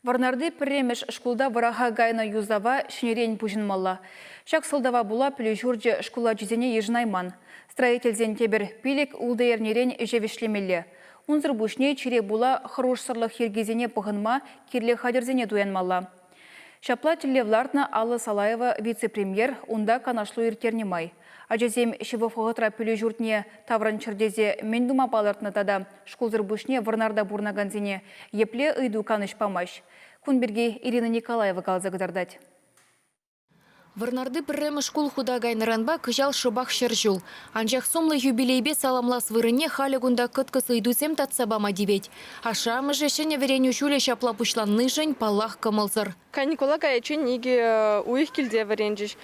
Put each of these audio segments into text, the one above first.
Варнарды пірремеш шкулда вараға гайна юзава шынерен пұжынмалла. Шак сылдава була пілежурджі шкула жүзене ежінайман. Строительзен тебір пилік улдайернерен жевешлемелі. Унзыр бұшне чире була хорошсырлық хергезене пұғынма керлі хадерзене дуянмалла. Шапла тілевлартна Алла Салаева вице-премьер унда канашлу ертернемай. Ажазем шевофығытра пілежуртне тавран чырдезе мендума балартны тада шкулзыр бұшне варнарда бурнаганзене епле ыйду каныш памаш. Кунберге Ирина Николаева қалзагдардать. Варнарды пірремі шкул худа гайныранба күжал шыбақ шыржул. Анжақ сомлы юбилейбе саламлас вырыне халігунда кыткысы идусем татсабама дебет. Ашамы жешене вереню шуле шапла пушланны жын паллах кымылзыр. Каникула кайчен неге уих килде варенжиш.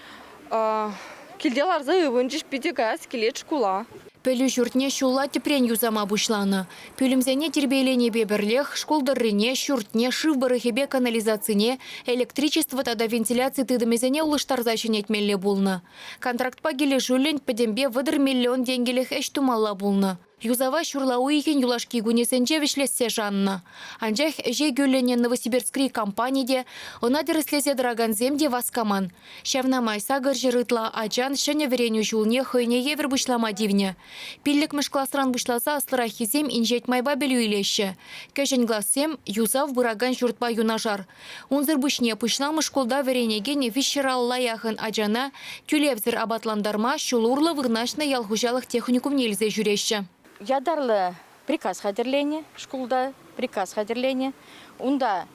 Килделарзы ывынжиш пиде газ келет шкула. Пөлі жүртне шулла тепрен юзама бушланы. Пөлімзене тербейлене беберлех, шкулдырыне, шүртне, шывбырыхебе канализацияне, электричество тада вентиляции тыдымезене улыштарза шынетмелле булны. Контрактпа келе жүлін пөдембе выдыр миллион денгелех эш тумалла булны. Юзава шурла уйген юлашки гунесенче вишлесе жанна. Анжах же гюллене Новосибирскри компанияде, она дерслесе драганземде васкаман. Шавна майса гыржырытла, аджан шене вереню жулне хойне евер бушлама дивне. Пиллик мышкласран бушласа аслыра хизем инжет майба белю илеше. Кешен глассем юзав бураган журтба юнажар. Унзыр бушне пушламы школда веренегене вишералла яхын аджана, тюлевзір абатландарма шулурлы вырнашна ялхужалых техникум нельзе жүреше. Ядарлы приказ хадерления, школда приказ хадерления. Унда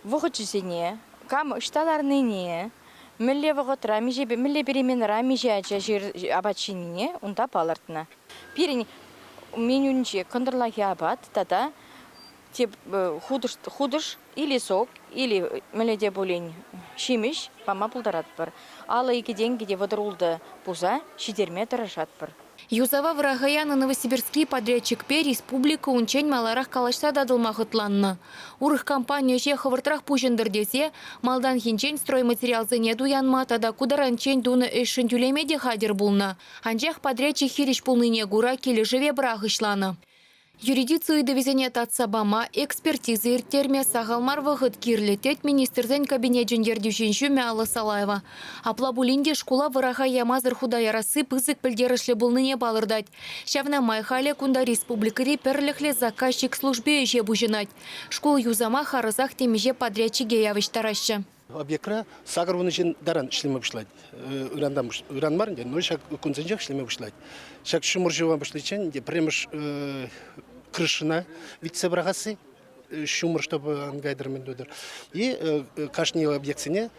вғычызене, кам үшталарныне, мүлле вғытра, мүлле беремен рамиже жер абачинине, унда палартына. Пирин менюнче кондырлахи абат, тада худыш или сок, или мүлледе болень шимиш, пама пулдарат бар. Алы екі денгеде водырулды пуза, шидерме тұрашат бар. Юзава врагаяны Новосибирский подрядчик пе республика унчень маларах калашта дадылмахытланны. Урых компания же хавыртрах пужендердесе, малдан хинчень стройматериал зенеду янма, тада кударанчень дуны эшін тюлемеде хадер булна. Анжах подрядчик хириш пулныне гура келі живе брахышланы. Юридицию довезения татсабама, экспертизы иртерме сағалмар вағыт кирлетет министрден кабинет жендердюшенші Алла Салаева. Апла булинде шкула вараға ямазыр худаярасы пызык пілдерішлі булныне балырдать. Шавна майхале кунда республикари перліхле заказчик службе же бужинать. Школ юзама харызах темеже подрядчиге явыштарашы. Объектра сагар için даран işleme başladı. Öğrenmar diye no şak konsenjak işleme başladı. Şak şumurjova başlayacağın diye premiş крышына вице-брагасы шумыр, чтобы ангайдермен додыр. И каждый объектсене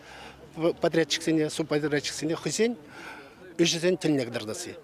подрядчиксене, субподрядчиксене хозяин өжезен тіліне кдардасы.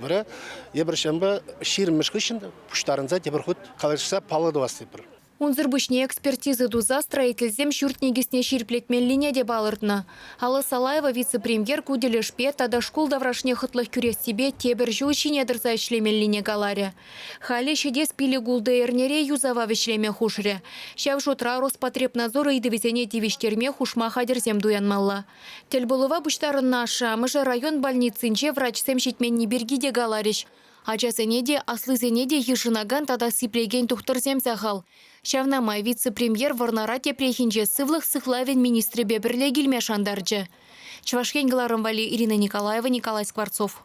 Бара ебіршембі ширмеш кышын пуштарынза тебір худ қалашса палы дуасы бір. Унзыр бушне экспертизы дуза строительзем шүртнегесне ширплетмеллине де балыртны. Алла Салаева вице-премьер куделі шпе тада шкул даврашне хытлых күрес себе тебір жучине дырза ишлемеллине галаре. Хали шедес пили гулды эрнере юзава вишлеме хушре. Шав жутра Роспотребнадзора и довезене девиштерме хушма хадерзем дуянмалла. Тельбулова буштарын наша, мыжа район больницынче врачсем шитменни бергиде галариш. Ачасенеде, аслызенеде ешынаган тада сиплеген тухтырзем захал. Шавнамай вице-премьер варнарате прехинже сывлых сыхлавен министрі бебірле келме шандарджы. Чувашкен Галарымвали Ирина Николаева, Николай Скворцов.